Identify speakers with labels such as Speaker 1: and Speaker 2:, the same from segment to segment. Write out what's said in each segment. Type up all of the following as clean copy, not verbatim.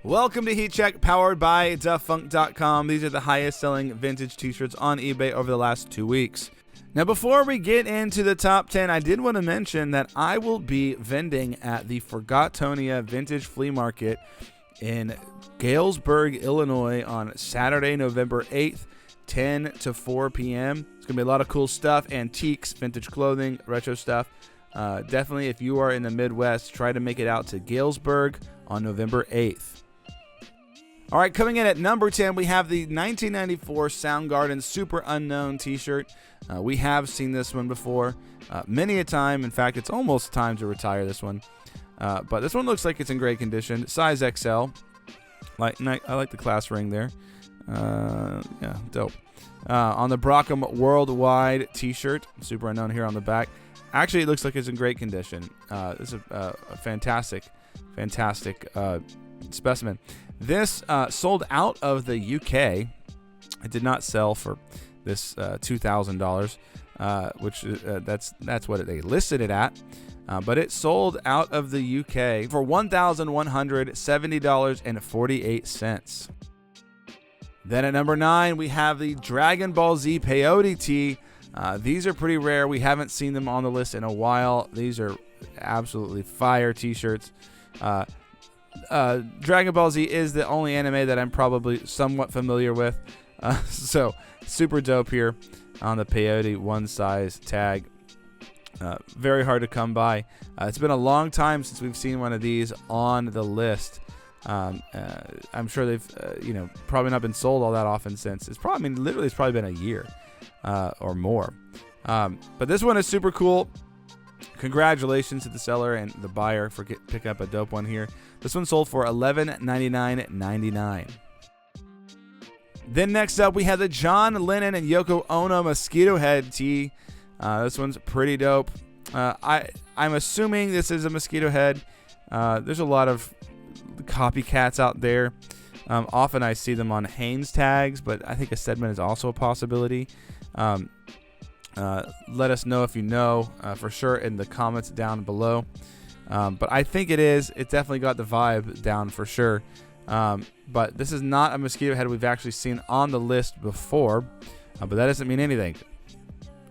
Speaker 1: Welcome to Heat Check, powered by Duffunk.com. These are the highest selling vintage t-shirts on eBay over the last 2 weeks. Now, before we get into the top 10, I did want to mention that I will be vending at the Forgotonia Vintage Flea Market in Galesburg, Illinois on Saturday, November 8th, 10 to 4 p.m. It's going to be a lot of cool stuff, antiques, vintage clothing, retro stuff. Definitely, if you are in the Midwest, try to make it out to Galesburg on November 8th. All right, coming in at number 10, we have the 1994 Soundgarden Super Unknown t-shirt. We have seen this one before many a time. In fact, it's almost time to retire this one. But this one looks like it's in great condition. Size XL. I like the class ring there. Yeah, dope. On the Brockham Worldwide t-shirt, Super Unknown here on the back. Actually, it looks like it's in great condition. This is a fantastic specimen. This sold out of the UK. It did not sell for this $2,000, which that's what they listed it at. But it sold out of the UK for $1,170.48. Then at number 9, we have the Dragon Ball Z Peyote tee. These are pretty rare. We haven't seen them on the list in a while. These are absolutely fire t-shirts. Dragon Ball Z is the only anime that I'm probably somewhat familiar with. So super dope here on the Peyote one size tag. Very hard to come by. It's been a long time since we've seen one of these on the list. I'm sure they've probably not been sold all that often since. It's probably been a year or more. But this one is super cool. Congratulations to the seller and the buyer for picking up a dope one here. This one sold for $1199.99. Then next up, we have the John Lennon and Yoko Ono Mosquito Head tee. This one's pretty dope. I'm assuming this is a mosquito head. There's a lot of copycats out there. Often I see them on Hanes tags, but I think a Stedman is also a possibility. Let us know if you know for sure in the comments down below. But I think it is. It definitely got the vibe down for sure. But this is not a mosquito head we've actually seen on the list before. But that doesn't mean anything,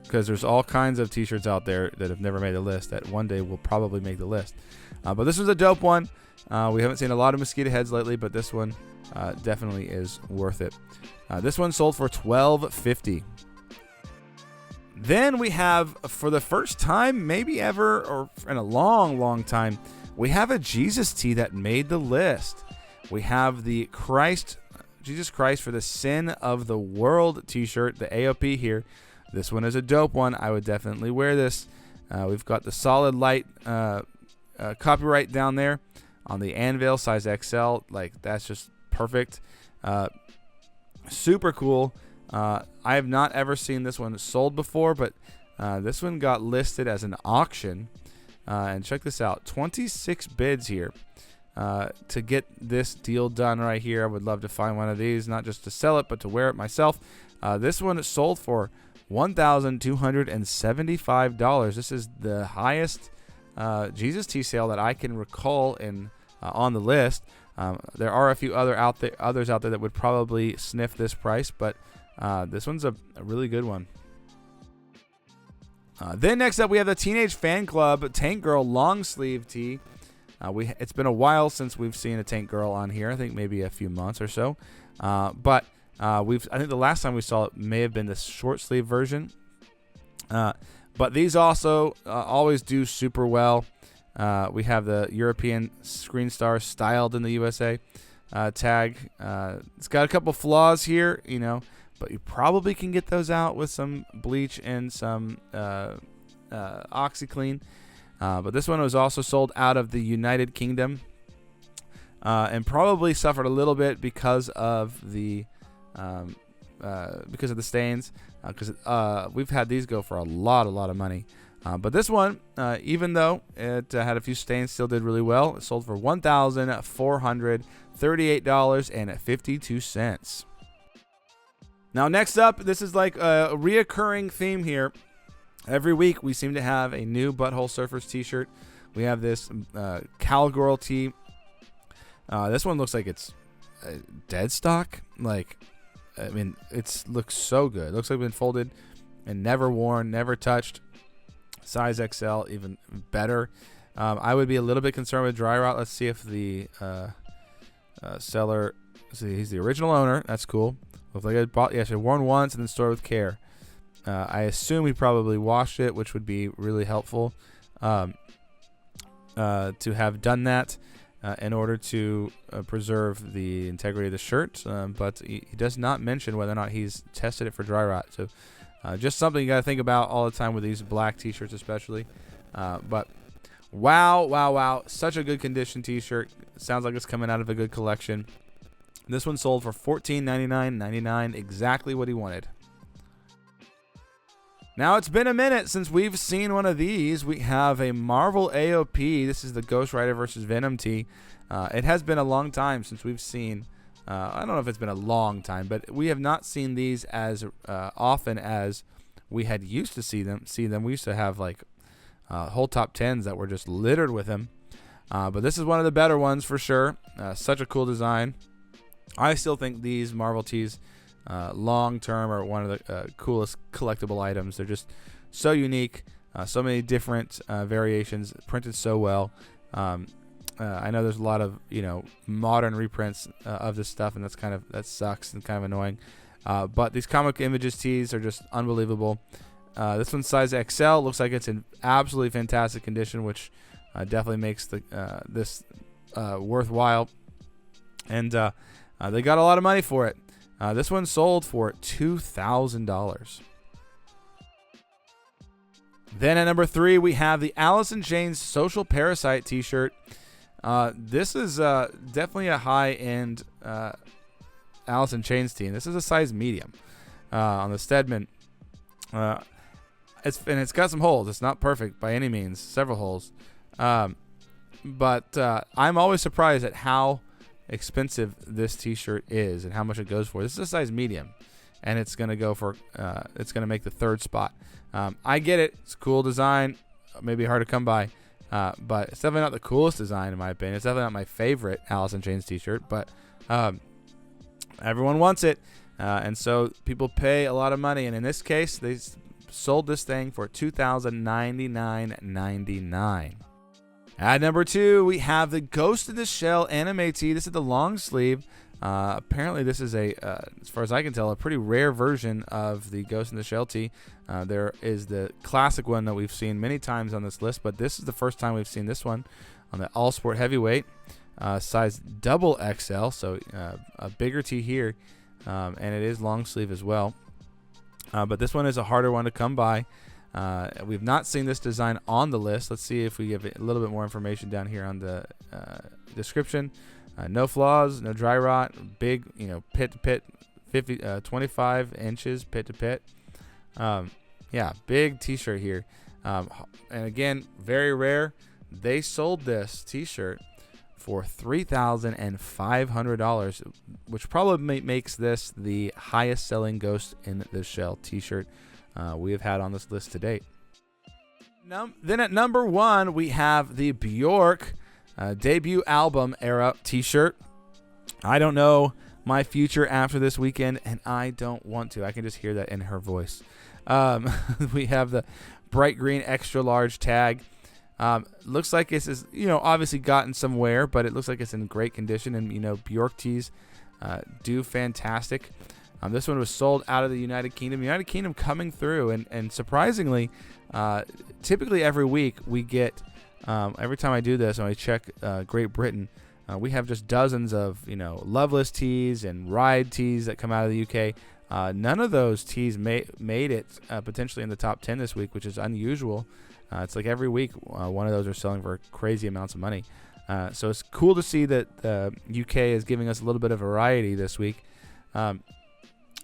Speaker 1: because there's all kinds of t-shirts out there that have never made the list that one day will probably make the list. But this was a dope one. We haven't seen a lot of mosquito heads lately, but this one definitely is worth it. This one sold for $12.50. Then we have, for the first time, maybe ever, or in a long time, we have a Jesus tee that made the list. We have the Jesus Christ for the Sin of the World t-shirt, the AOP here. This one is a dope one. I would definitely wear this. We've got the solid light copyright down there on the anvil, size XL. Like, that's just perfect. Super cool. I have not ever seen this one sold before, but this one got listed as an auction. And check this out, 26 bids here to get this deal done right here. I would love to find one of these, not just to sell it, but to wear it myself. This one is sold for $1,275. This is the highest Jesus tee sale that I can recall on the list. There are a few others out there that would probably sniff this price, but this one's a really good one. Then next up, we have the Teenage Fan Club Tank Girl long sleeve tee. It's been a while since we've seen a Tank Girl on here. I think maybe a few months or so. But I think the last time we saw it may have been the short sleeve version. But these also always do super well. We have the European Screen Star styled in the USA tag. It's got a couple flaws here, but you probably can get those out with some bleach and some OxyClean. But this one was also sold out of the United Kingdom and probably suffered a little bit because of the stains. Because we've had these go for a lot of money. But this one, even though it had a few stains, still did really well. It sold for $1,438.52. Now, next up, this is like a reoccurring theme here. Every week, we seem to have a new Butthole Surfers t-shirt. We have this Cowgirl tee. This one looks like it's dead stock. Like, I mean, it looks so good. It looks like it's been folded and never worn, never touched. Size XL, even better. I would be a little bit concerned with dry rot. Let's see if the seller, see, he's the original owner. That's cool. Looks like it bought, yeah, worn once and then stored with care. I assume he probably washed it, which would be really helpful to have done that in order to preserve the integrity of the shirt. But he does not mention whether or not he's tested it for dry rot. So just something you got to think about all the time with these black T-shirts especially. But wow. Such a good condition T-shirt. Sounds like it's coming out of a good collection. This one sold for $14.99.99, exactly what he wanted. Now, it's been a minute since we've seen one of these. We have a Marvel AOP. This is the Ghost Rider versus Venom tee. It has been a long time since we've seen, I don't know if it's been a long time, but we have not seen these as often as we had used to see them. We used to have like whole top 10s that were just littered with them. But this is one of the better ones for sure. Such a cool design. I still think these Marvel tees long term are one of the coolest collectible items. They're just so unique, so many different variations, printed so well. I know there's a lot of modern reprints of this stuff, and that sucks and kind of annoying. But these Comic Images tees are just unbelievable. This one's size XL. Looks like it's in absolutely fantastic condition, which definitely makes this worthwhile. And they got a lot of money for it. This one sold for $2,000. Then at number 3, we have the Alice in Chains Social Parasite T-shirt. This is definitely a high-end Alice in Chains tee. This is a size medium on the Stedman. It's got some holes. It's not perfect by any means. Several holes. But I'm always surprised at how expensive this T-shirt is and how much it goes for. This is a size medium, and it's gonna go for it's gonna make the 3rd spot. I get it. It's a cool design. Maybe hard to come by, but it's definitely not the coolest design in my opinion. It's definitely not my favorite Alice in Chains T-shirt, but everyone wants it, and so people pay a lot of money. And in this case, they sold this thing for $2,099.99. At number 2, we have the Ghost in the Shell anime tee. This is the long sleeve. Apparently, this is as far as I can tell, a pretty rare version of the Ghost in the Shell tee. There is the classic one that we've seen many times on this list, but this is the first time we've seen this one on the All Sport Heavyweight, size double XL, so a bigger tee here, and it is long sleeve as well. But this one is a harder one to come by. We've not seen this design on the list. Let's see if we give it a little bit more information down here on the description. No flaws, no dry rot, big, pit to pit, 25 inches pit to pit. Yeah, big T-shirt here. And again, very rare. They sold this T-shirt for $3,500, which probably makes this the highest selling Ghost in the Shell T-shirt we have had on this list to date. Then at number 1, we have the Bjork debut album era T-shirt. I don't know my future after this weekend, and I don't want to. I can just hear that in her voice. We have the bright green extra large tag. Looks like this is, obviously gotten some wear, but it looks like it's in great condition, and, Bjork tees do fantastic. This one was sold out of the United Kingdom. United Kingdom coming through, and surprisingly, typically every week we get, every time I do this, when I check Great Britain, we have just dozens of, Loveless tees and Ride tees that come out of the UK. None of those tees made it potentially in the top 10 this week, which is unusual. It's like every week one of those are selling for crazy amounts of money. So it's cool to see that the UK is giving us a little bit of variety this week.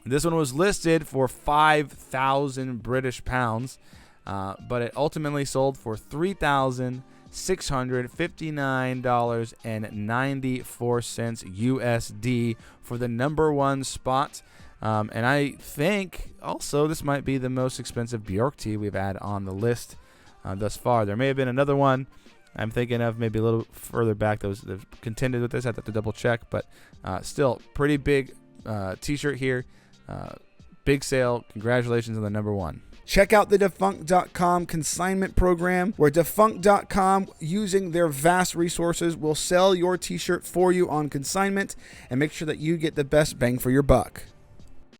Speaker 1: This one was listed for 5,000 British pounds, but it ultimately sold for $3,659.94 USD for the number 1 spot. And I think also this might be the most expensive Bjork tee we've had on the list thus far. There may have been another one I'm thinking of maybe a little further back that contended with this. I have to double check, but still pretty big t-shirt here. Big sale. Congratulations on the number one. Check out the Defunct.com consignment program, where Defunct.com, using their vast resources, will sell your t-shirt for you on consignment and make sure that you get the best bang for your buck.